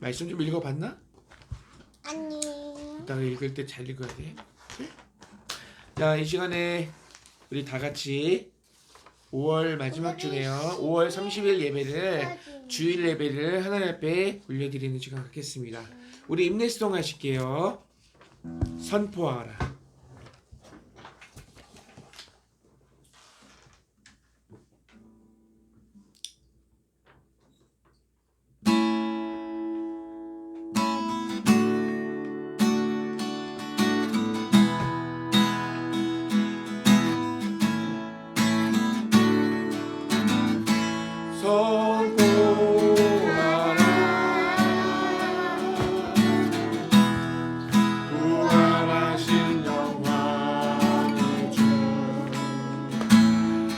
말씀 좀 읽어봤나? 아니. 이따가 읽을 때 잘 읽어야 돼. 자, 이 시간에 우리 다 같이 5월 마지막 주네요. 5월 30일 예배를 주일 예배를 하나님 앞에 올려드리는 시간 갖겠습니다. 우리 임내수동 하실게요. 선포하라. 부활하신 영광의 주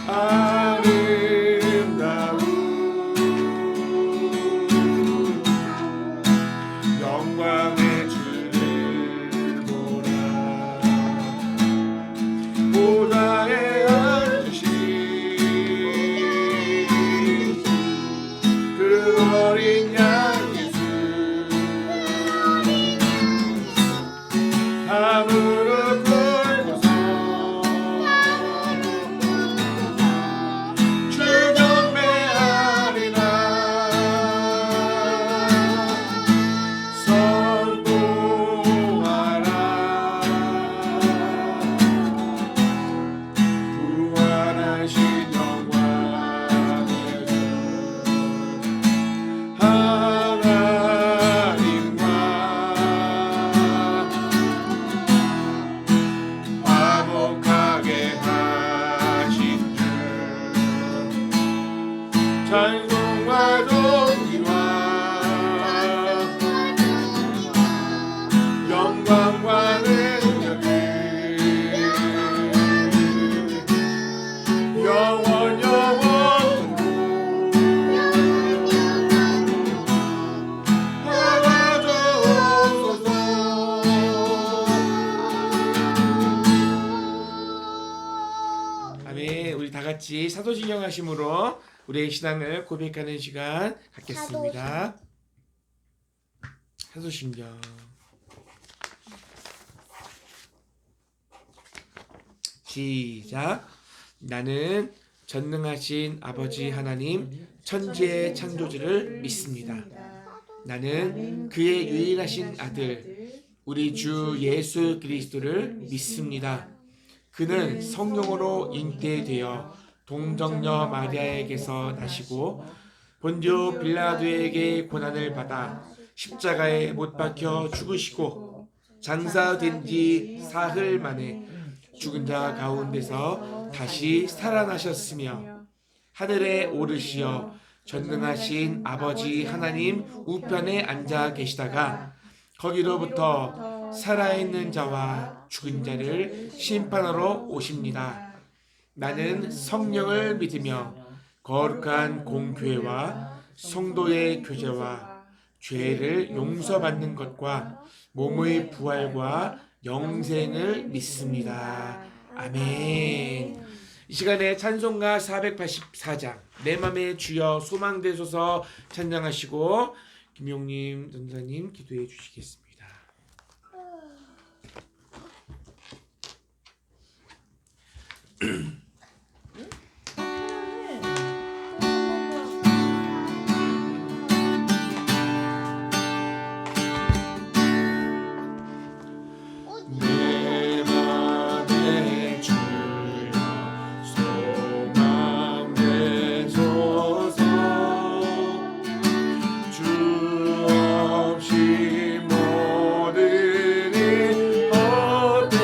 아름다운 영광의 주를 보라 보좌에 앉으신 그 어린 양 예수 다 무릎 꿇고서 주 경배하리라 선포하라 부활하신 영광의 주 하나님과 화목하게 하신 주 찬송과 존귀와 영광과 능력을 영원 영원으로 받아주옵소서. 아멘. 우리 다 같이 사도신경 하심으로 우리의 신앙을 고백하는 시간 갖겠습니다. 사도신경. 시작. 나는 전능하신 아버지 하나님 천지의 창조주를 믿습니다. 나는 그의 유일하신 아들 우리 주 예수 그리스도를 믿습니다. 그는 성령으로 잉태되어 동정녀 마리아에게서 나시고 본디오 빌라도에게 고난을 받아 십자가에 못 박혀 죽으시고 장사된 지 사흘 만에 죽은 자 가운데서 다시 살아나셨으며 하늘에 오르시어 전능하신 아버지 하나님 우편에 앉아 계시다가 거기로부터 살아있는 자와 죽은 자를 심판하러 오십니다. 나는 성령을 믿으며 거룩한 공교회와 성도의 교제와 죄를 용서받는 것과 몸의 부활과 영생을 믿습니다. 아멘. 이 시간에 찬송가 484장 내 맘의 주여 소망되소서 찬양하시고 김용님 전사님 기도해 주시겠습니다. 내 맘의 주여 소망되소서 주 없이 모든 일 헛되어라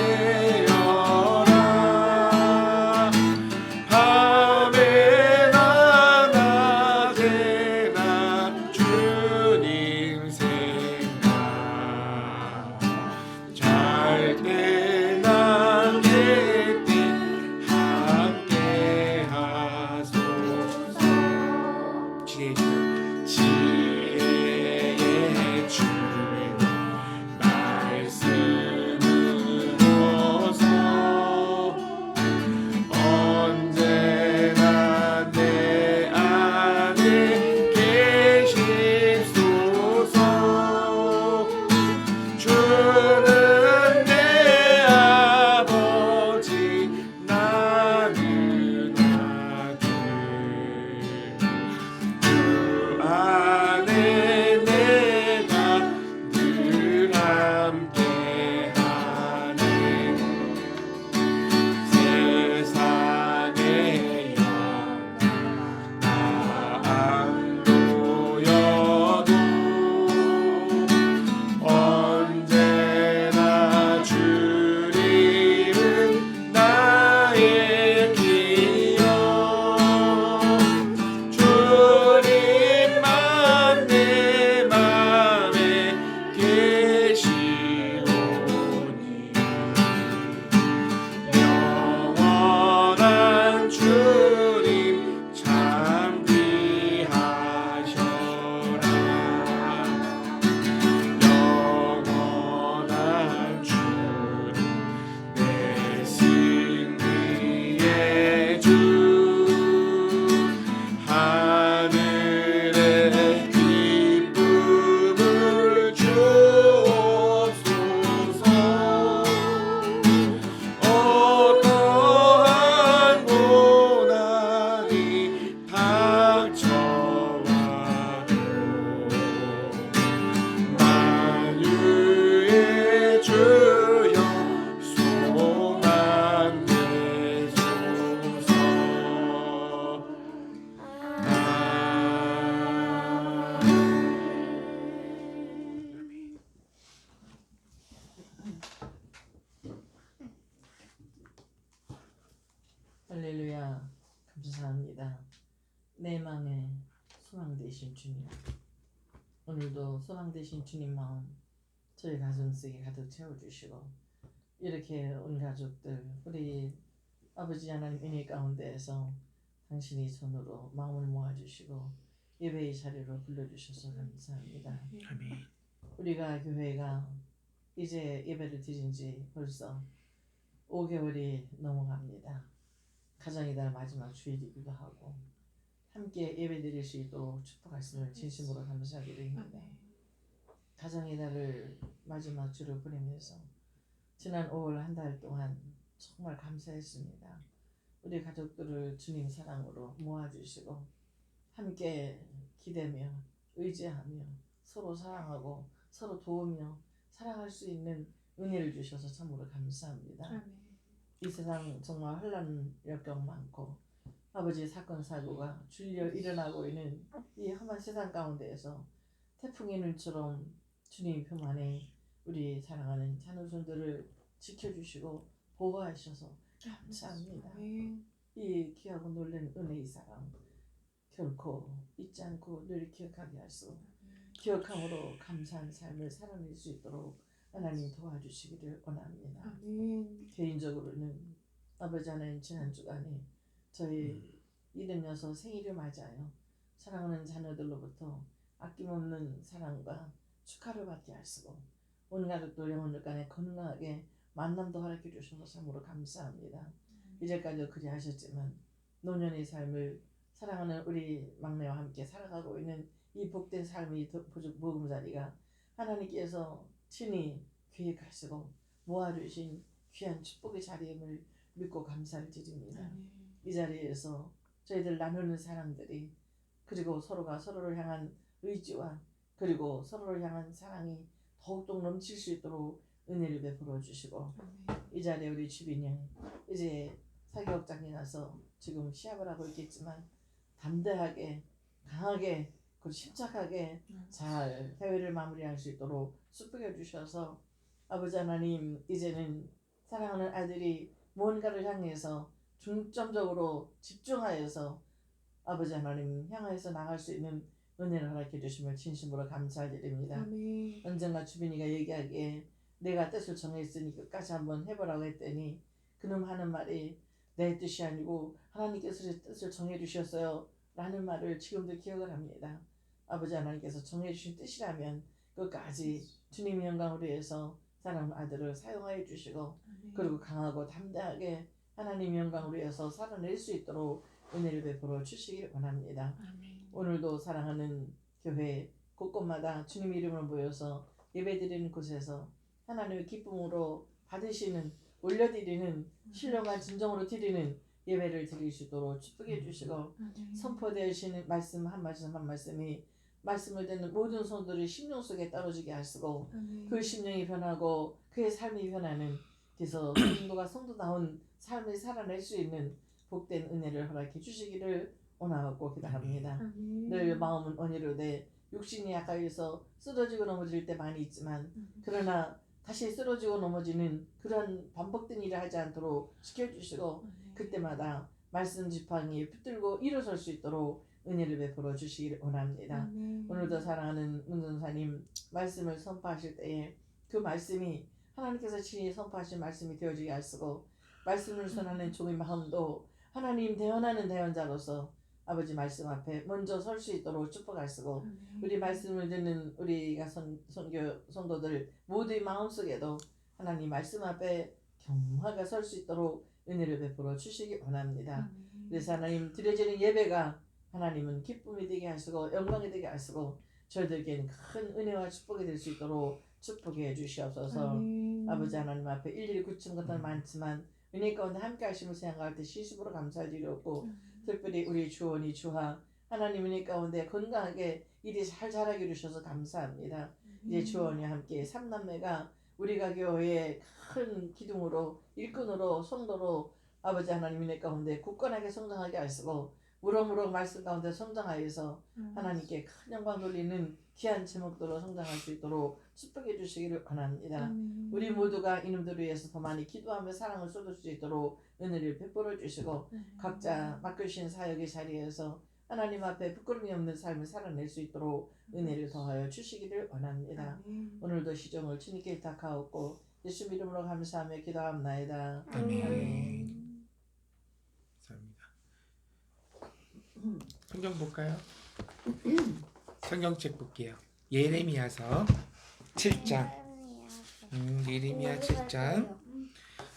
되신 주님, 오늘도 소망 되신 주님 마음 저희 가슴속에 가득 채워주시고 이렇게 온 가족들 우리 아버지 하나님 은혜 가운데에서 당신이 손으로 마음을 모아주시고 예배의 자리로 불러주셔서 감사합니다. 아멘. 우리가 교회가 이제 예배를 드린 지 벌써 5개월이 넘어갑니다. 가정의 달 마지막 주일이기도 하고 함께 예배 드릴 수 있도록 축복하심을 진심으로 감사드립니다. 가정의 달을 마지막 주를 보내면서 지난 5월 한 달 동안 정말 감사했습니다. 우리 가족들을 주님 사랑으로 모아주시고 함께 기대며 의지하며 서로 사랑하고 서로 도우며 사랑할 수 있는 은혜를 주셔서 참으로 감사합니다. 이 세상 정말 혼란 역경 많고 아버지의 사건 사고가 줄려 일어나고 있는 이 험한 세상 가운데에서 태풍의 눈처럼 주님 평안에 우리 사랑하는 자녀손들을 지켜주시고 보호하셔서 감사합니다. 이 귀하고 놀란 은혜의 사랑 결코 잊지 않고 늘 기억하게 하시고 기억함으로 감사한 삶을 살아낼 수 있도록 하나님 도와주시기를 원합니다. 아멘. 개인적으로는 아버지 하나님 지난 주간에 저희 76 생일을 맞아요. 사랑하는 자녀들로부터 아낌없는 사랑과 축하를 받게 하시고 온 가족들 영혼들 간에 건강하게 만남도 허락해 주셔서 참으로 감사합니다. 이제까지 그리 하셨지만 노년의 삶을 사랑하는 우리 막내와 함께 살아가고 있는 이 복된 삶의 보금자리가 하나님께서 친히 계획하시고 모아주신 귀한 축복의 자리임을 믿고 감사를 드립니다. 이 자리에서 저희들 나누는 사랑들이 그리고 서로가 서로를 향한 의지와 그리고 서로를 향한 사랑이 더욱더 넘칠 수 있도록 은혜를 베풀어 주시고 이 자리에 우리 주빈이 형 이제 사교육장에 가서 지금 시합을 하고 있겠지만 담대하게 강하게 그리고 침착하게 잘 대회를 마무리할 수 있도록 축복해 주셔서 아버지 하나님 이제는 사랑하는 아들이 무언가를 향해서 중점적으로 집중하여서 아버지 하나님 향해서 나갈 수 있는 은혜를 허락해 주심을 진심으로 감사드립니다. 아멘. 언젠가 주빈이가 얘기하기에 내가 뜻을 정했으니 끝까지 한번 해보라고 했더니 그놈 하는 말이 내 뜻이 아니고 하나님께서 뜻을 정해주셨어요 라는 말을 지금도 기억을 합니다. 아버지 하나님께서 정해주신 뜻이라면 끝까지 주님의 영광을 위해서 사랑하는 아들을 사용하여 주시고 그리고 강하고 담대하게 하나님의 영광을 위해서 살아낼 수 있도록 은혜를 베풀어 주시길 원합니다. 아멘. 오늘도 사랑하는 교회 곳곳마다 주님 이름을 모여서 예배드리는 곳에서 하나님의 기쁨으로 받으시는 올려드리는 신령한 진정으로 드리는 예배를 드릴 수 있도록 축복해 주시고 선포되시는 말씀 한 말씀 한 말씀이 말씀을 듣는 모든 성도들의 심령 속에 떨어지게 하시고 그 심령이 변하고 그의 삶이 변하는 그래서 성도가 성도다운 삶을 살아낼 수 있는 복된 은혜를 허락해 주시기를 원하고 기도합니다. 늘 마음은 언의로되 육신이 약하여서 쓰러지고 넘어질 때 많이 있지만 그러나 다시 쓰러지고 넘어지는 그런 반복된 일을 하지 않도록 지켜주시고 그때마다 말씀 지팡이에 붙들고 일어설 수 있도록 은혜를 베풀어 주시기를 원합니다. 오늘도 사랑하는 문전사님 말씀을 선포하실 때에 그 말씀이 하나님께서 친히 선포하신 말씀이 되어지게 하시고 말씀을 전하는 종의 마음도 하나님 대언하는 대언자로서 아버지 말씀 앞에 먼저 설 수 있도록 축복하시고 우리 말씀을 듣는 우리가 성도들 모두의 마음속에도 하나님 말씀 앞에 겸허하게 설 수 있도록 은혜를 베풀어 주시기 원합니다. 그래서 하나님 드려지는 예배가 하나님은 기쁨이 되게 하시고 영광이 되게 하시고 저희들에게는 큰 은혜와 축복이 될 수 있도록 축복해 주시옵소서. 아버지 하나님 앞에 일일이 구친 것은 많지만 은혜 가운데 함께 하심을 생각할 때 시습으로 감사드리옵고 특별히 우리 주원이 주하 하나님 은혜 가운데 건강하게 일이 잘 자라게 해주셔서 감사합니다. 이제 주원이와 함께 삼남매가 우리가 교회의 큰 기둥으로 일꾼으로 성도로 아버지 하나님 은혜 가운데 굳건하게 성장하게 하시고 무럭무럭 말씀 가운데 성장하여서 하나님께 큰 영광 돌리는 귀한 제목들로 성장할 수 있도록 축복해 주시기를 원합니다. 우리 모두가 이놈들을 위해서 더 많이 기도하며 사랑을 쏟을 수 있도록 은혜를 베풀어 주시고 각자 맡겨주신 사역의 자리에서 하나님 앞에 부끄러움이 없는 삶을 살아낼 수 있도록 은혜를 더하여 주시기를 원합니다. 오늘도 시종을 주님께 탁하옵고 예수 이름으로 감사하며 기도합나이다. 아멘. 감사합니다. 성경 볼까요? 성경책 볼게요. 예레미야서 7장. 예레미야 7장.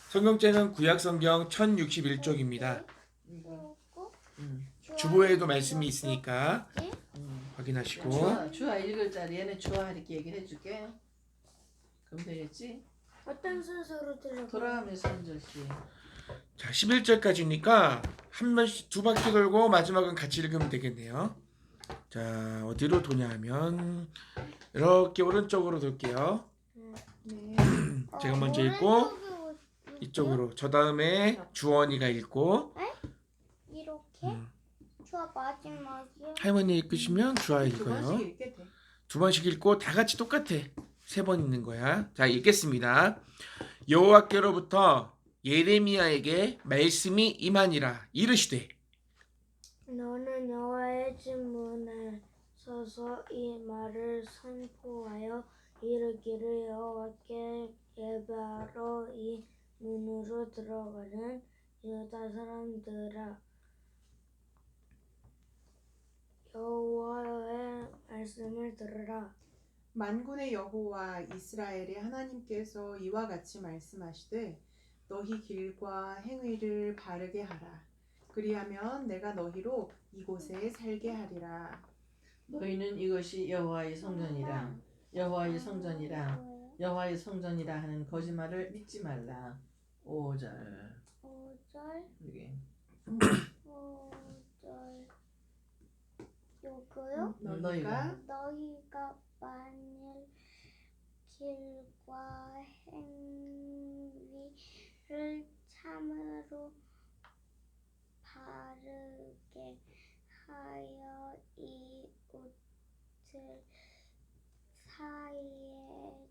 성경책은 구약성경 1061쪽입니다. 주보에도 말씀이 있으니까 확인하시고. 주아 읽을 자리에는 주아 이렇게 얘기를 해줄게. 그럼 되겠지? 어떤 순서로 들어가? 돌아가면서 한 절씩. 자, 11절까지니까 한 번씩 두 바퀴 돌고 마지막은 같이 읽으면 되겠네요. 자, 어디로 도냐 하면 이렇게 오른쪽으로 돌게요. 제가 먼저 읽고 이쪽으로. 저 다음에 주원이가 읽고 이렇게? 주아 마지막이요? 할머니 읽으시면 주아 두 읽어요. 번씩 읽게 돼. 두 번씩 읽고 다 같이 똑같아. 3번 읽는 거야. 자, 읽겠습니다. 여호와께로부터 예레미야에게 말씀이 임하니라. 이르시되 너는 여호와의 집 문에 서서 이 말을 선포하여 이르기를 여호와께 예배하러 이 문으로 들어가는 유다 사람들아, 여호와의 말씀을 들으라. 만군의 여호와 이스라엘의 하나님께서 이와 같이 말씀하시되 너희 길과 행위를 바르게 하라. 그리하면 내가 너희로 이곳에 살게 하리라. 너희는 이것이 여호와의 성전이라. 여호와의 성전이라. 여호와의 성전이라 하는 거짓말을 믿지 말라. 5절. 5절, 이게 5절. 요거요? 너희가 너희가 만일 길과 행위를 참으로 바르게 하여 이 옷을 사이에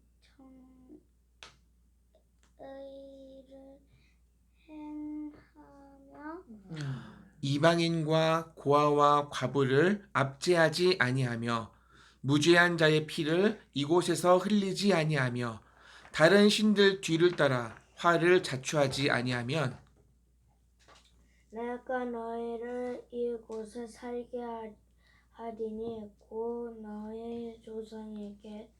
정의를 행하며 이방인과 고아와 과부를 압제하지 아니하며 무죄한 자의 피를 이곳에서 흘리지 아니하며 다른 신들 뒤를 따라 화를 자초하지 아니하면 내가 너희를 이곳에 살게 하리니 곧 너희 조상에게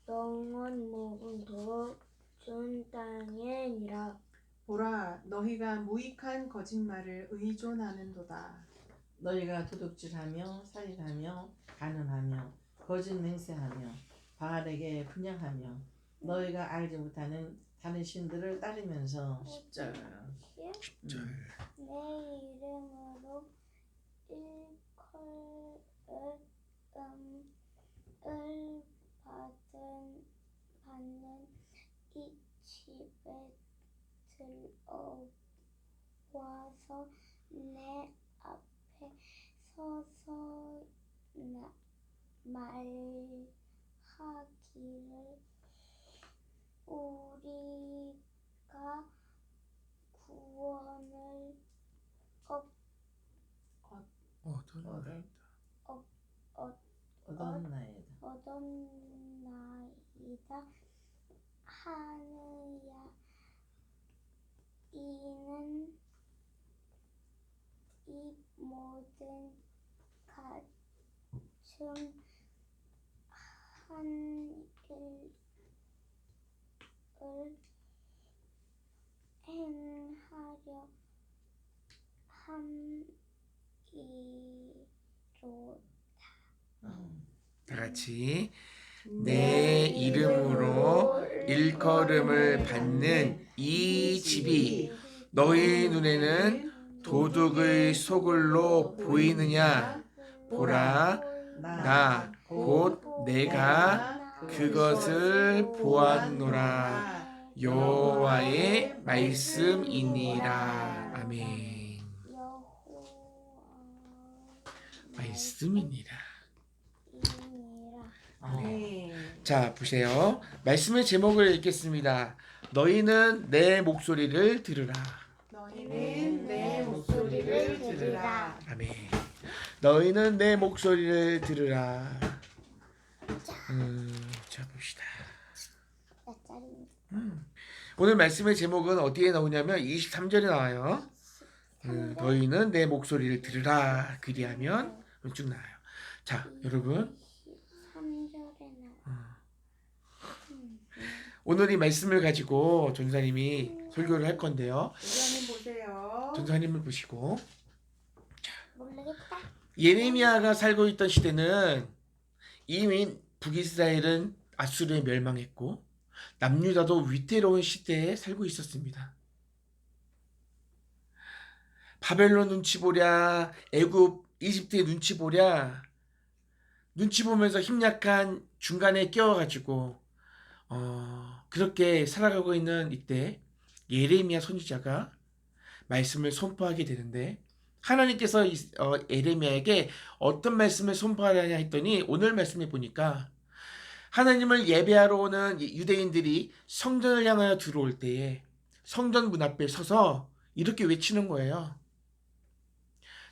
영원 무궁토록 준 땅이니라. 보라 너희가 무익한 거짓말을 의존하는도다. 너희가 도둑질하며 살인하며 간음하며 거짓 맹세하며 바알에게 분양하며 너희가 알지 못하는 다른 신들을 따르면서 10절. 내 이름으로 일컬음을 받는 이 집에 들어와서 내 앞에 서서 말하기를 우리가 구원을 얻었나이다 하느냐. 이는 이 모든 가증 한 일을 행하려 함이로다. 다 같이 내 이름으로 일컬음을 받는 이 집이 너희 눈에는 도둑의 소굴로 보이느냐? 보라, 나 곧 내가 그것을 보았노라. 여호와의 말씀이니라. 아멘. 말씀이니라. 자, 보세요. 말씀의 제목을 읽겠습니다. 너희는 내 목소리를 들으라. 너희는 내 목소리를 들으라. 아멘. 너희는 내 목소리를 들으라. 자 봅시다. 몇 자리? 오늘 말씀의 제목은 어디에 나오냐면 23절에 나와요. 너희는 내 목소리를 들으라. 그리하면 쭉 나와요. 자, 여러분 3절에 나와. 오늘 이 말씀을 가지고 전사님이 설교를 할 건데요. 의원님 보세요. 전사님을 보시고 모르겠다. 예레미야가 살고 있던 시대는 이미 북이스라엘은 아수르에 멸망했고 남유다도 위태로운 시대에 살고 있었습니다. 바벨론 눈치 보랴, 애굽, 이집트의 눈치 보랴, 눈치 보면서 힘약한 중간에 끼어가지고 그렇게 살아가고 있는 이때 예레미야 선지자가 말씀을 선포하게 되는데 하나님께서 예레미야에게 어떤 말씀을 선포하려냐 했더니 오늘 말씀에 보니까 하나님을 예배하러 오는 유대인들이 성전을 향하여 들어올 때에 성전 문 앞에 서서 이렇게 외치는 거예요.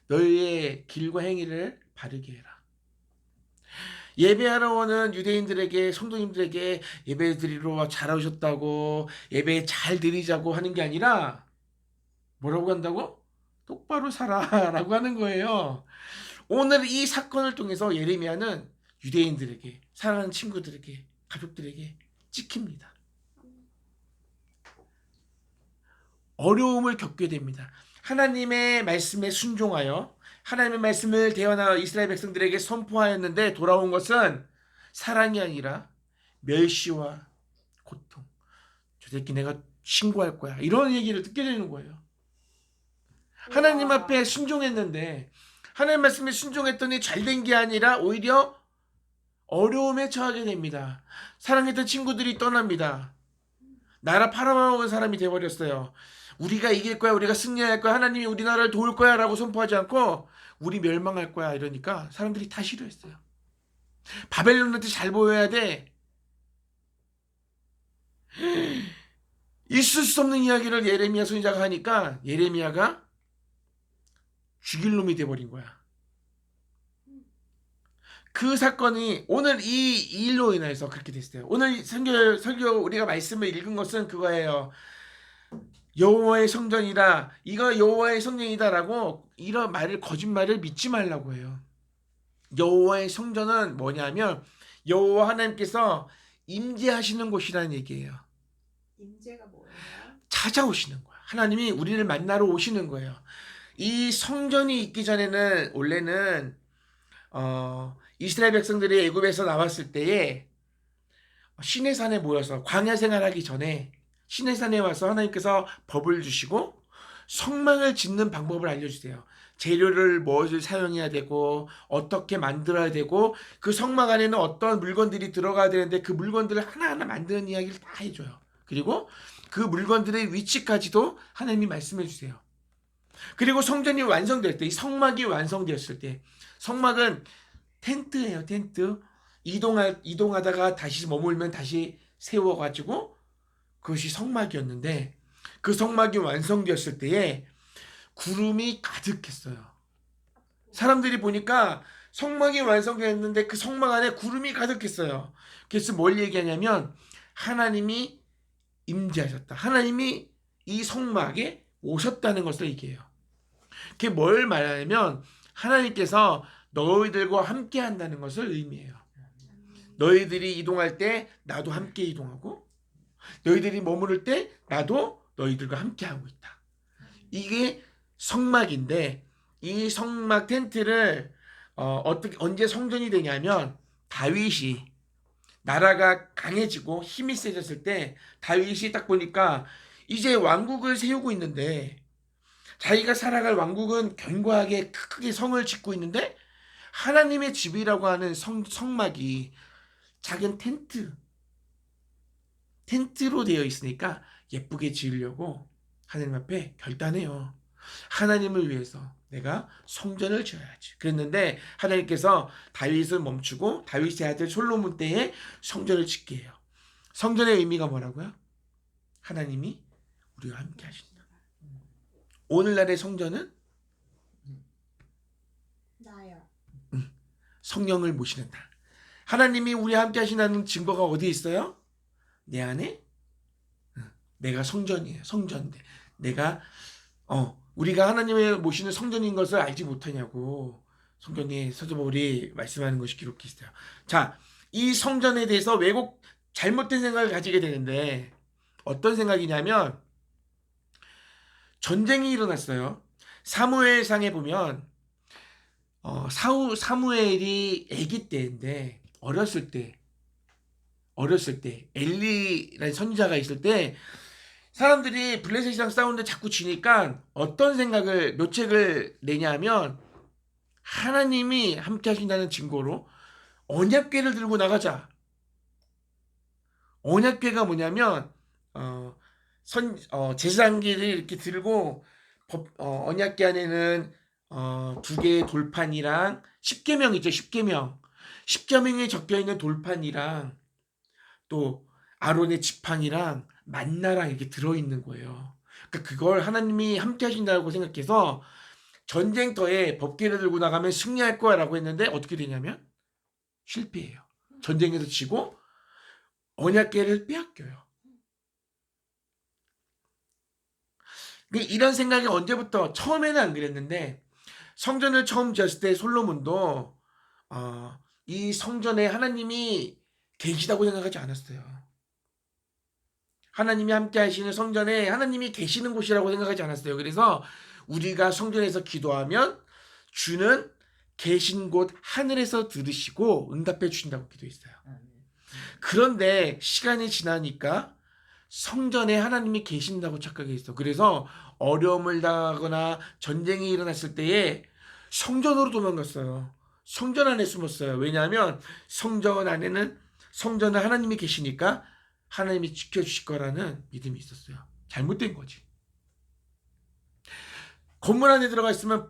너희의 길과 행위를 바르게 해라. 예배하러 오는 유대인들에게 성도님들에게 예배 드리러 잘 오셨다고 예배 잘 드리자고 하는 게 아니라 뭐라고 한다고? 똑바로 살아라고 하는 거예요. 오늘 이 사건을 통해서 예레미야는 유대인들에게 사랑하는 친구들에게 가족들에게 찍힙니다. 어려움을 겪게 됩니다. 하나님의 말씀에 순종하여 하나님의 말씀을 대언하여 이스라엘 백성들에게 선포하였는데 돌아온 것은 사랑이 아니라 멸시와 고통. 저 새끼 내가 신고할 거야. 이런 얘기를 듣게 되는 거예요. 하나님 앞에 순종했는데 하나님 말씀에 순종했더니 잘된 게 아니라 오히려 어려움에 처하게 됩니다. 사랑했던 친구들이 떠납니다. 나라 팔아먹은 사람이 돼버렸어요. 우리가 이길 거야, 우리가 승리할 거야, 하나님이 우리나라를 도울 거야 라고 선포하지 않고 우리 멸망할 거야 이러니까 사람들이 다 싫어했어요. 바벨론한테 잘 보여야 돼. 있을 수 없는 이야기를 예레미야 선지자가 하니까 예레미야가 죽일 놈이 돼버린 거야. 그 사건이 오늘 이 일로 인해서 그렇게 됐어요. 오늘 설교 우리가 말씀을 읽은 것은 그거예요. 여호와의 성전이다. 이거 여호와의 성전이다라고 이런 말을 거짓말을 믿지 말라고 해요. 여호와의 성전은 뭐냐면 여호와 하나님께서 임재하시는 곳이라는 얘기예요. 임재가 뭐예요? 찾아오시는 거야. 하나님이 우리를 만나러 오시는 거예요. 이 성전이 있기 전에는 원래는 이스라엘 백성들이 애굽에서 나왔을 때에 시내산에 모여서 광야 생활하기 전에 시내산에 와서 하나님께서 법을 주시고 성막을 짓는 방법을 알려주세요. 재료를 무엇을 사용해야 되고 어떻게 만들어야 되고 그 성막 안에는 어떤 물건들이 들어가야 되는데 그 물건들을 하나하나 만드는 이야기를 다 해줘요. 그리고 그 물건들의 위치까지도 하나님이 말씀해 주세요. 그리고 성전이 완성될 때, 이 성막이 완성되었을 때, 성막은 텐트예요, 텐트. 이동하다가 다시 머물면 다시 세워가지고 그것이 성막이었는데 그 성막이 완성되었을 때에 구름이 가득했어요. 사람들이 보니까 성막이 완성되었는데 그 성막 안에 구름이 가득했어요. 그래서 뭘 얘기하냐면 하나님이 임재하셨다. 하나님이 이 성막에 오셨다는 것을 얘기해요. 그게 뭘 말하냐면 하나님께서 너희들과 함께 한다는 것을 의미해요. 너희들이 이동할 때 나도 함께 이동하고 너희들이 머무를 때 나도 너희들과 함께 하고 있다. 이게 성막인데 이 성막 텐트를 언제 성전이 되냐면 다윗이 나라가 강해지고 힘이 세졌을 때 다윗이 딱 보니까 이제 왕국을 세우고 있는데 자기가 살아갈 왕국은 견고하게 크게 성을 짓고 있는데 하나님의 집이라고 하는 성막이 작은 텐트로 되어 있으니까 예쁘게 지으려고 하나님 앞에 결단해요. 하나님을 위해서 내가 성전을 지어야지. 그랬는데 하나님께서 다윗을 멈추고 다윗의 아들 솔로몬 때에 성전을 짓게 해요. 성전의 의미가 뭐라고요? 하나님이 우리와 함께 하신다. 오늘날의 성전은 나요. 성령을 모시는다. 하나님이 우리와 함께 하신다는 증거가 어디에 있어요? 내 안에? 내가 성전이에요. 성전인데 내가 우리가 하나님을 모시는 성전인 것을 알지 못하냐고 성경에 사도 바울이 말씀하는 것이 기록되어 있어요. 자, 이 성전에 대해서 잘못된 생각을 가지게 되는데 어떤 생각이냐면 전쟁이 일어났어요. 사무엘상에 보면 사무엘이 아기 때인데 어렸을 때 엘리라는 선지자가 있을 때 사람들이 블레셋이랑 싸우는데 자꾸 지니까 어떤 생각을 묘책을 내냐면 하나님이 함께 하신다는 증거로 언약궤를 들고 나가자. 언약궤가 뭐냐면 제사장기를 이렇게 들고 언약궤 안에는 2개의 돌판이랑 10계명 있죠. 10계명에 적혀있는 돌판이랑 또 아론의 지팡이랑 만나랑 이렇게 들어있는 거예요. 그러니까 그걸 하나님이 함께 하신다고 생각해서 전쟁터에 법궤를 들고 나가면 승리할 거야 라고 했는데 어떻게 되냐면 실패해요. 전쟁에서 지고 언약궤를 빼앗겨요. 이런 생각이 언제부터, 처음에는 안 그랬는데 성전을 처음 지었을 때 솔로몬도 이 성전에 하나님이 계시다고 생각하지 않았어요. 하나님이 함께 하시는 성전에 하나님이 계시는 곳이라고 생각하지 않았어요. 그래서 우리가 성전에서 기도하면 주는 계신 곳 하늘에서 들으시고 응답해 주신다고 기도했어요. 그런데 시간이 지나니까 성전에 하나님이 계신다고 착각했어. 그래서 어려움을 당하거나 전쟁이 일어났을 때에 성전으로 도망갔어요. 성전 안에 숨었어요. 왜냐하면 성전 안에는 성전에 하나님이 계시니까 하나님이 지켜주실 거라는 믿음이 있었어요. 잘못된 거지. 건물 안에 들어가 있으면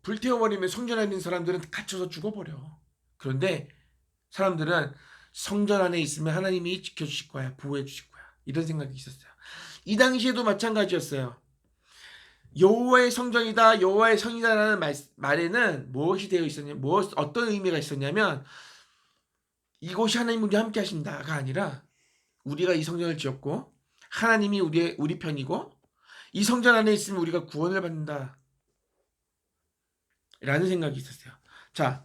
불태워버리면 성전 안에 있는 사람들은 갇혀서 죽어버려. 그런데 사람들은 성전 안에 있으면 하나님이 지켜주실 거야. 보호해 주실 거야. 이런 생각이 있었어요. 이 당시에도 마찬가지였어요. 여호와의 성전이다, 여호와의 성이다라는 말에는 무엇이 되어 있었냐면, 어떤 의미가 있었냐면 이곳이 하나님 우리와 함께 하신다가 아니라 우리가 이 성전을 지었고 하나님이 우리 편이고 이 성전 안에 있으면 우리가 구원을 받는다 라는 생각이 있었어요. 자,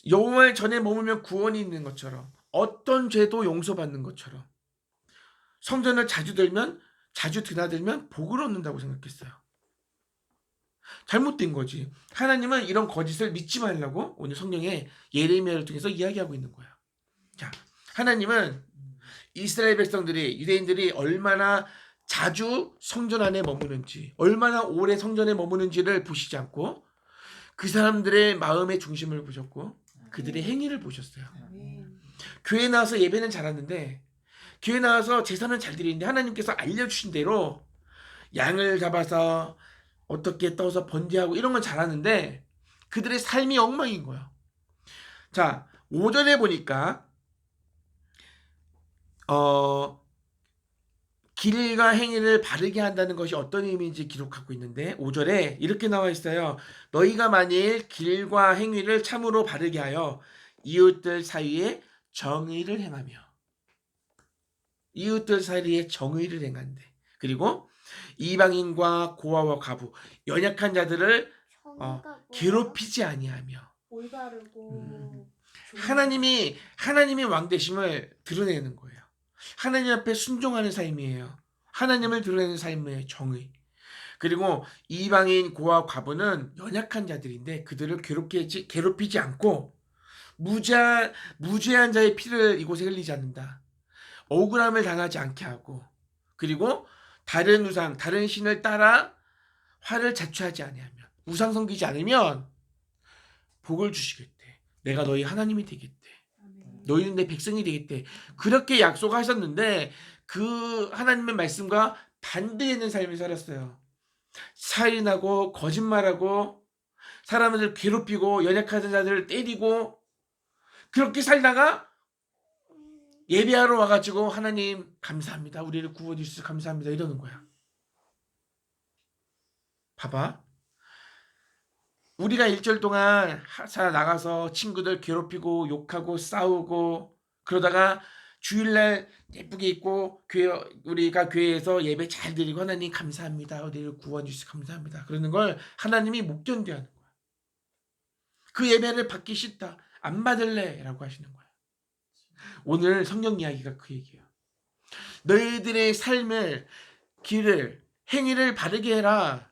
여호와의 전에 머물면 구원이 있는 것처럼, 어떤 죄도 용서받는 것처럼 성전을 자주 드나들면 복을 얻는다고 생각했어요. 잘못된 거지. 하나님은 이런 거짓을 믿지 말라고 오늘 성경에 예레미야를 통해서 이야기하고 있는 거야. 자, 하나님은 이스라엘 백성들이, 유대인들이 얼마나 자주 성전 안에 머무는지, 얼마나 오래 성전에 머무는지를 보시지 않고 그 사람들의 마음의 중심을 보셨고 그들의 행위를 보셨어요. 교회 나와서 예배는 잘하는데, 교회 나와서 제사는 잘 드리는데 하나님께서 알려주신 대로 양을 잡아서 어떻게 떠서 번제하고 이런 건 잘하는데 그들의 삶이 엉망인 거예요. 자, 5절에 보니까 길과 행위를 바르게 한다는 것이 어떤 의미인지 기록하고 있는데 5절에 이렇게 나와 있어요. 너희가 만일 길과 행위를 참으로 바르게 하여 이웃들 사이에 정의를 행하며, 이웃들 사이에 정의를 행한대. 그리고 이방인과 고아와 과부, 연약한 자들을 괴롭히지 아니하며, 올바르고 하나님이 왕되심을 드러내는 거예요. 하나님 앞에 순종하는 삶이에요. 하나님을 드러내는 삶의 정의. 그리고 이방인 고아 과부는 연약한 자들인데 그들을 괴롭히지 않고 무죄한 자의 피를 이곳에 흘리지 않는다. 억울함을 당하지 않게 하고, 그리고 다른 우상, 다른 신을 따라 화를 자초하지 아니하며, 우상 섬기지 않으면 복을 주시겠대. 내가 너희 하나님이 되겠대. 너희는 내 백성이 되겠대. 그렇게 약속하셨는데 그 하나님의 말씀과 반대되는 삶을 살았어요. 살인하고 거짓말하고 사람을 괴롭히고 연약한 자들을 때리고 그렇게 살다가 예배하러 와가지고 하나님 감사합니다. 우리를 구원해 주셔서 감사합니다. 이러는 거야. 봐봐. 우리가 일주일 동안 나가서 친구들 괴롭히고 욕하고 싸우고 그러다가 주일날 예쁘게 입고 우리가 교회에서 예배 잘 드리고 하나님 감사합니다. 우리를 구원 주셔서 감사합니다. 그러는 걸 하나님이 못 견뎌하는 거야. 그 예배를 받기 싫다. 안 받을래 라고 하시는 거야. 오늘 성경 이야기가 그 얘기예요. 너희들의 삶을 길을 행위를 바르게 해라.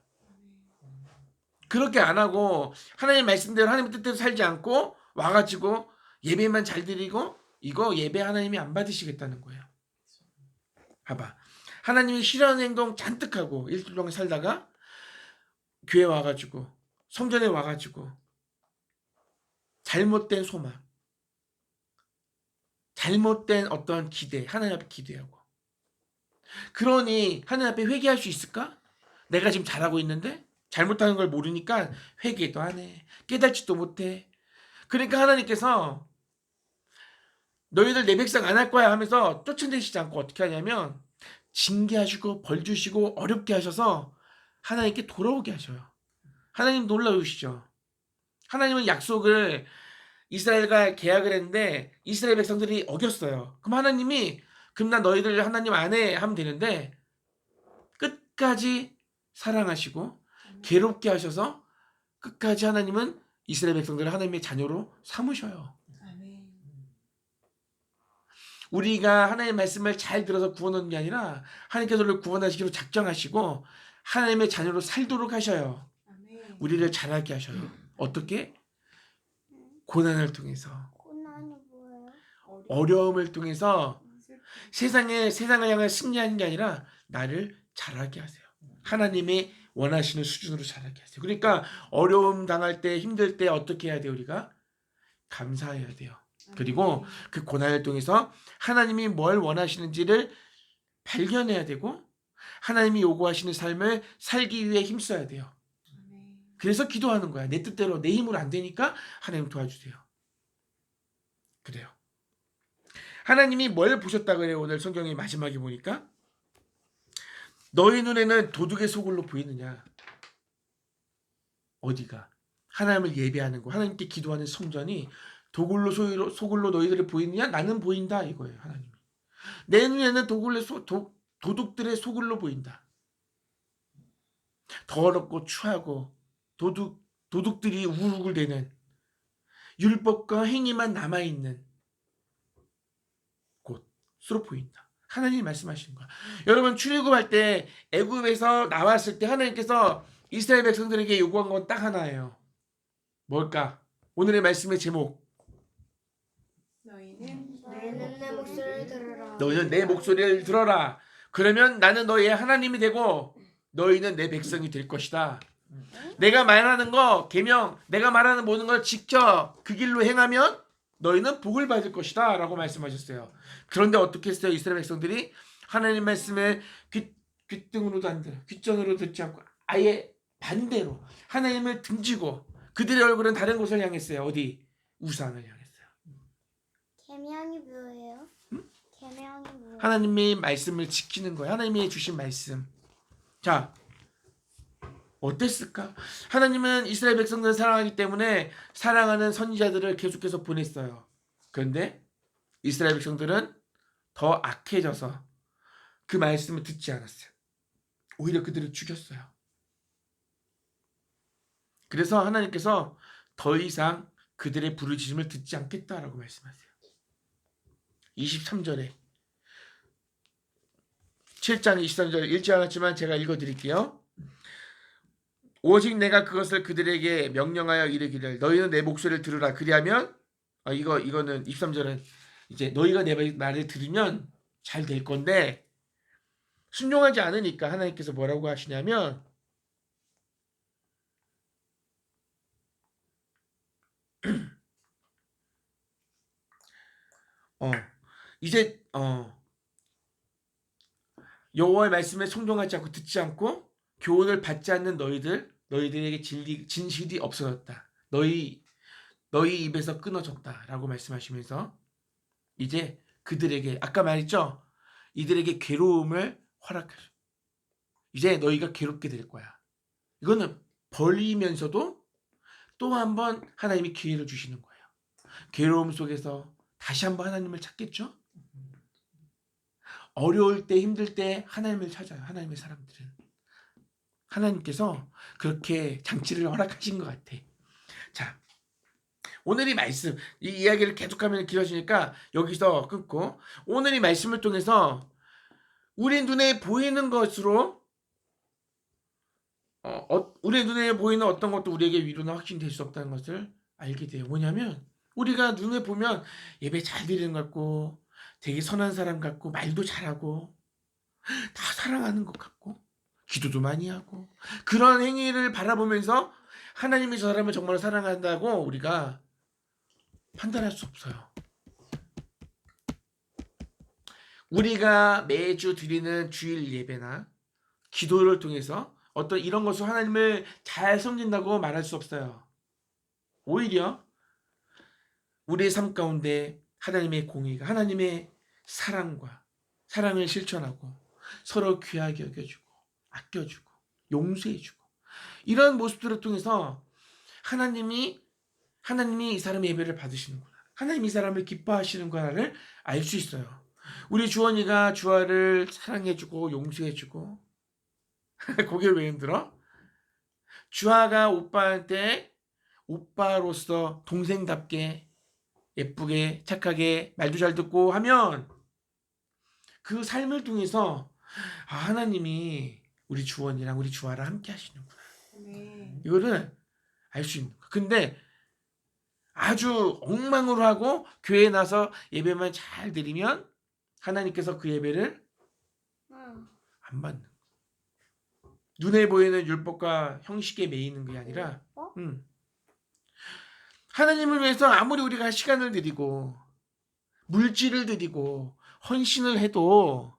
그렇게 안 하고 하나님 말씀대로 하나님 뜻대로 살지 않고 와가지고 예배만 잘 드리고 이거 예배 하나님이 안 받으시겠다는 거예요. 봐봐. 하나님이 싫어하는 행동 잔뜩 하고 일주일 동안 살다가 교회 와가지고 성전에 와가지고 잘못된 소망, 잘못된 어떤 기대, 하나님 앞에 기대하고 그러니 하나님 앞에 회개할 수 있을까? 내가 지금 잘하고 있는데 잘못하는 걸 모르니까 회개도 안 해. 깨닫지도 못해. 그러니까 하나님께서 너희들 내 백성 안 할 거야 하면서 쫓아내시지 않고 어떻게 하냐면 징계하시고 벌 주시고 어렵게 하셔서 하나님께 돌아오게 하셔요. 하나님 놀라우시죠. 하나님은 약속을 이스라엘과 계약을 했는데 이스라엘 백성들이 어겼어요. 그럼 하나님이 그럼 나 너희들 하나님 안 해 하면 되는데 끝까지 사랑하시고 괴롭게 하셔서 끝까지 하나님은 이스라엘 백성들을 하나님의 자녀로 삼으셔요. 우리가 하나님의 말씀을 잘 들어서 구원하는 게 아니라 하나님께서 우리를 구원하시기로 작정하시고 하나님의 자녀로 살도록 하셔요. 우리를 자라게 하셔요. 어떻게? 고난을 통해서, 고난이 뭐예요? 어려움을 통해서 세상을 향해 승리하는 게 아니라 나를 자라게 하세요. 하나님이 원하시는 수준으로 자라게 하세요. 그러니까 어려움 당할 때, 힘들 때 어떻게 해야 돼요? 우리가 감사해야 돼요. 그리고 그 고난을 통해서 하나님이 뭘 원하시는지를 발견해야 되고 하나님이 요구하시는 삶을 살기 위해 힘써야 돼요. 그래서 기도하는 거야. 내 뜻대로 내 힘으로 안 되니까 하나님 도와주세요. 그래요. 하나님이 뭘 보셨다 그래요? 오늘 성경의 마지막에 보니까 너희 눈에는 도둑의 소굴로 보이느냐? 어디가? 하나님을 예배하는 거, 하나님께 기도하는 성전이 소굴로 너희들이 보이느냐? 나는 보인다 이거예요. 하나님이. 내 눈에는 도둑들의 소굴로 보인다. 더럽고 추하고 도둑들이 우글우글대는 율법과 행위만 남아있는 곳으로 보인다. 하나님이 말씀하시는 거야. 여러분 출애굽할 때 애굽에서 나왔을 때 하나님께서 이스라엘 백성들에게 요구한 건 딱 하나예요. 뭘까? 오늘의 말씀의 제목. 너희는 내 목소리를 들으라. 너희는 내 목소리를 들어라. 그러면 나는 너희의 하나님이 되고 너희는 내 백성이 될 것이다. 내가 말하는 거 계명, 내가 말하는 모든 걸 지켜 그 길로 행하면 너희는 복을 받을 것이다 라고 말씀하셨어요. 그런데 어떻게 했어요? 이스라엘 백성들이 하나님 말씀을 귓등으로도 안 들어, 귓전으로 듣지 않고 아예 반대로 하나님을 등지고 그들의 얼굴은 다른 곳을 향했어요. 어디? 우상을 향했어요. 계명이 뭐예요? 계명이 뭐예요? 하나님의 말씀을 지키는 거예요. 하나님이 주신 말씀. 자, 어땠을까? 하나님은 이스라엘 백성들을 사랑하기 때문에 사랑하는 선지자들을 계속해서 보냈어요. 그런데 이스라엘 백성들은 더 악해져서 그 말씀을 듣지 않았어요. 오히려 그들을 죽였어요. 그래서 하나님께서 더 이상 그들의 부르짖음을 듣지 않겠다라고 말씀하세요. 23절에 7장 23절 읽지 않았지만 제가 읽어드릴게요. 오직 내가 그것을 그들에게 명령하여 이르기를 너희는 내 목소리를 들으라. 그리하면 이거는 23절은 이제 너희가 내 말을 들으면 잘 될 건데 순종하지 않으니까 하나님께서 뭐라고 하시냐면 이제 여호와의 말씀에 순종하지 않고 듣지 않고 교훈을 받지 않는 너희들에게 진실이 없어졌다. 너희 입에서 끊어졌다라고 말씀하시면서 이제 그들에게 아까 말했죠. 이들에게 괴로움을 허락하셔. 이제 너희가 괴롭게 될 거야. 이거는 벌이면서도 또 한 번 하나님이 기회를 주시는 거예요. 괴로움 속에서 다시 한번 하나님을 찾겠죠? 어려울 때, 힘들 때 하나님을 찾아요. 하나님의 사람들은. 하나님께서 그렇게 장치를 허락하신 것 같아. 자, 오늘 이 말씀, 이 이야기를 계속하면 길어지니까 여기서 끊고, 오늘 이 말씀을 통해서 우리 눈에 보이는 것으로 우리 눈에 보이는 어떤 것도 우리에게 위로나 확신될 수 없다는 것을 알게 돼요. 뭐냐면 우리가 눈에 보면 예배 잘 드리는 것 같고 되게 선한 사람 같고 말도 잘하고 다 사랑하는 것 같고 기도도 많이 하고 그런 행위를 바라보면서 하나님이 저 사람을 정말 사랑한다고 우리가 판단할 수 없어요. 우리가 매주 드리는 주일 예배나 기도를 통해서 어떤 이런 것으로 하나님을 잘 섬긴다고 말할 수 없어요. 오히려 우리의 삶 가운데 하나님의 공의가 하나님의 사랑을 실천하고 서로 귀하게 여겨주고 아껴주고 용서해주고 이런 모습들을 통해서 하나님이 이 사람의 예배를 받으시는구나. 하나님이 이 사람을 기뻐하시는구나를 알 수 있어요. 우리 주원이가 주아를 사랑해주고 용서해주고 고개를 왜 흔들어? 주아가 오빠한테 오빠로서 동생답게 예쁘게 착하게 말도 잘 듣고 하면 그 삶을 통해서 하나님이 우리 주원이랑 우리 주아랑 함께 하시는구나. 이거를 알 수 있는 거야. 근데 아주 엉망으로 하고 교회에 나서 예배만 잘 드리면 하나님께서 그 예배를 안 받는 거야. 눈에 보이는 율법과 형식에 매이는 게 아니라 하나님을 위해서 아무리 우리가 시간을 들이고 물질을 들이고 헌신을 해도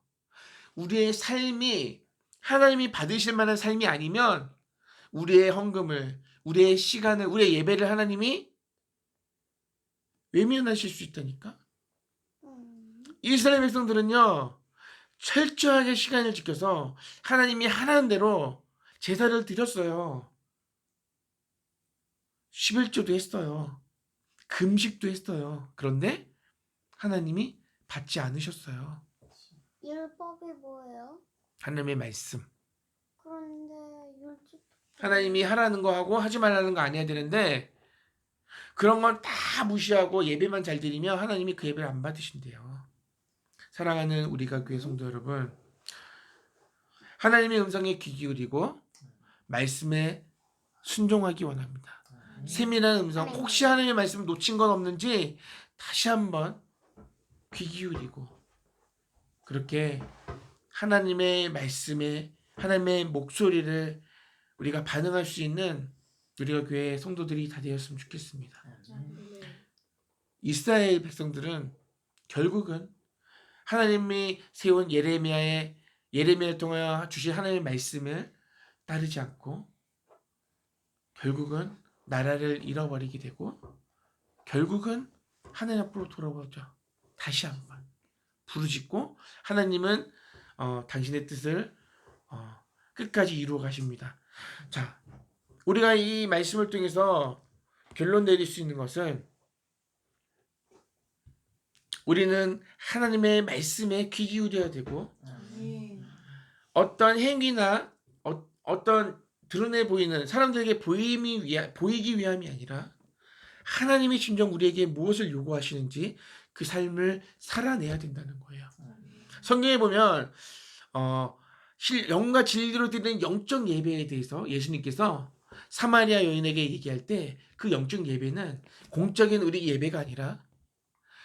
우리의 삶이 하나님이 받으실 만한 삶이 아니면 우리의 헌금을 우리의 시간을 우리의 예배를 하나님이 외면하실 수 있다니까. 이스라엘 백성들은요 철저하게 시간을 지켜서 하나님이 하라는 대로 제사를 드렸어요. 11조도 했어요. 금식도 했어요. 그런데 하나님이 받지 않으셨어요. 율법이 뭐예요? 하나님의 말씀. 그런데 율법 하나님이 하라는 거 하고 하지 말라는 거 안 해야 되는데 그런 건 다 무시하고 예배만 잘 드리면 하나님이 그 예배를 안 받으신대요. 사랑하는 우리가 교회 성도 여러분, 하나님의 음성에 귀 기울이고 말씀에 순종하기 원합니다. 세밀한 음성, 혹시 하나님의 말씀을 놓친 건 없는지 다시 한번 귀 기울이고 그렇게 하나님의 말씀에 하나님의 목소리를 우리가 반응할 수 있는 우리가 교회 성도들이 다 되었으면 좋겠습니다. 이스라엘 백성들은 결국은 하나님이 세운 예레미야를 통하여 주신 하나님의 말씀을 따르지 않고 결국은 나라를 잃어버리게 되고 결국은 하나님 앞으로 돌아오죠. 다시 한번 부르짖고 하나님은 당신의 뜻을 끝까지 이루어 가십니다. 자, 우리가 이 말씀을 통해서 결론 내릴 수 있는 것은 우리는 하나님의 말씀에 귀 기울여야 되고 어떤 행위나 어떤 드러내 보이는 사람들에게 보이기 위함이 아니라 하나님이 진정 우리에게 무엇을 요구하시는지 그 삶을 살아내야 된다는 거예요. 성경에 보면 영과 진리로 드리는 영적 예배에 대해서 예수님께서 사마리아 여인에게 얘기할 때 그 영적 예배는 공적인 우리 예배가 아니라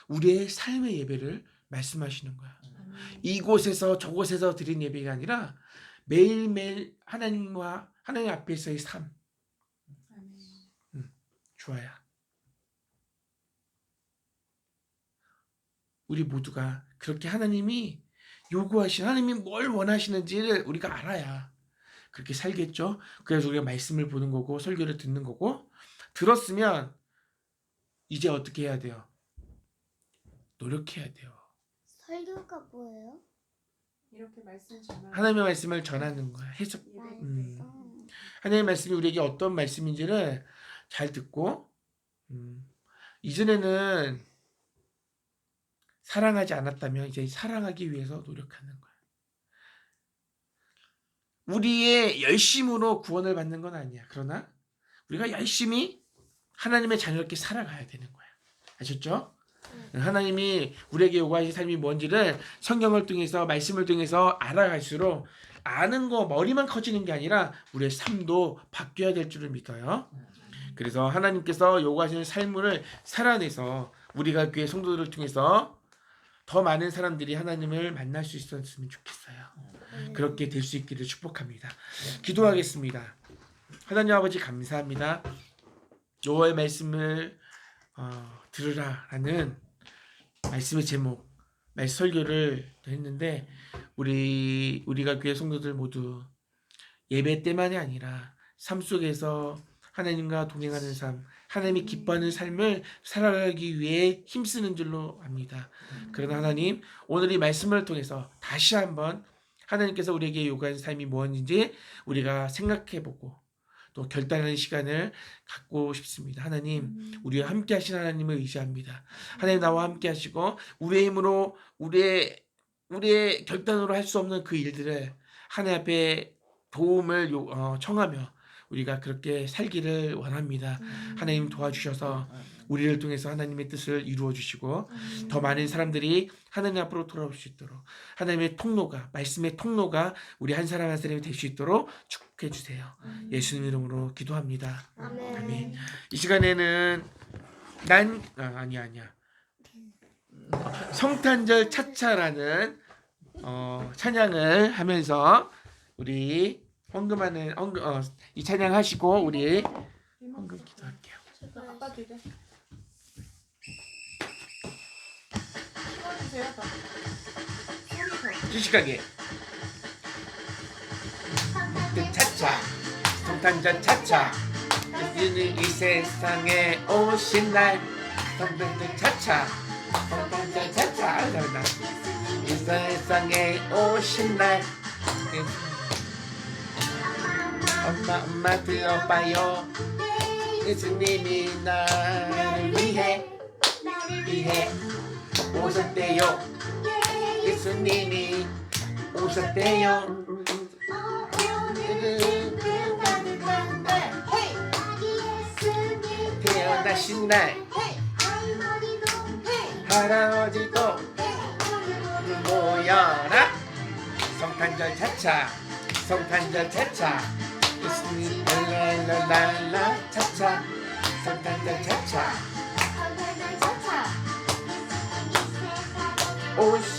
우리의 삶의 예배를 말씀하시는 거야. 이곳에서 저곳에서 드린 예배가 아니라 매일매일 하나님 앞에서의 삶. 좋아요. 우리 모두가 그렇게 하나님이 하나님이 뭘 원하시는지를 우리가 알아야 그렇게 살겠죠. 그래서 우리가 말씀을 보는 거고 설교를 듣는 거고 들었으면 이제 어떻게 해야 돼요? 노력해야 돼요. 설교가 뭐예요? 이렇게 말씀 전하. 하나님의 말씀을 전하는 거야. 하나님의 말씀이 우리에게 어떤 말씀인지를 잘 듣고 이전에는 사랑하지 않았다면 이제 사랑하기 위해서 노력하는 거야. 우리의 열심으로 구원을 받는 건 아니야. 그러나 우리가 열심히 하나님의 자녀롭게 살아가야 되는 거야. 아셨죠? 하나님이 우리에게 요구하신 삶이 뭔지를 성경을 통해서 말씀을 통해서 알아갈수록 아는 거 머리만 커지는 게 아니라 우리의 삶도 바뀌어야 될 줄을 믿어요. 그래서 하나님께서 요구하시는 삶을 살아내서 우리가 교회 성도들을 통해서 더 많은 사람들이 하나님을 만날 수 있었으면 좋겠어요. 그렇게 될 수 있기를 축복합니다. 기도하겠습니다. 하나님 아버지 감사합니다. 요의 말씀을 들으라라는 말씀의 제목, 말씀 설교를 했는데 우리가 교회 성도들 모두 예배 때만이 아니라 삶 속에서 하나님과 동행하는 삶, 하나님이 기뻐하는 삶을 살아가기 위해 힘쓰는 줄로 압니다. 그러나 하나님, 오늘 이 말씀을 통해서 다시 한번 하나님께서 우리에게 요구하는 삶이 무엇인지 우리가 생각해보고 또 결단하는 시간을 갖고 싶습니다. 하나님, 우리와 함께 하신 하나님을 의지합니다. 하나님 나와 함께 하시고 우리의 힘으로 우리의 결단으로 할 수 없는 그 일들을 하나님 앞에 도움을 청하며 우리가 그렇게 살기를 원합니다. 하나님 도와주셔서 우리를 통해서 하나님의 뜻을 이루어 주시고 더 많은 사람들이 하나님 앞으로 돌아올 수 있도록 하나님의 통로가, 말씀의 통로가 우리 한 사람 한 사람이 될 수 있도록 축복해 주세요. 예수님 이름으로 기도합니다. 아멘. 이 시간에는 성탄절 차차라는 찬양을 하면서 우리 이 찬양하시고 우리 헌금 기도할게요. 아빠 드려. 찍어주세요. 시식하게 차차 성탄절 차차 예수님 이 세상에 오신 날 성탄절 차차 성탄절 차차 잘한다. 이 세상에 오신 날 엄마 들어봐요. 예수님이 나를 위해 오셨대요. 예수님이 오셨대요. 태어나신 날 할아버지도 모여라. 성탄절 차차 성탄절 차차 예수님 랄랄랄라 차차 성탄절 차차 오신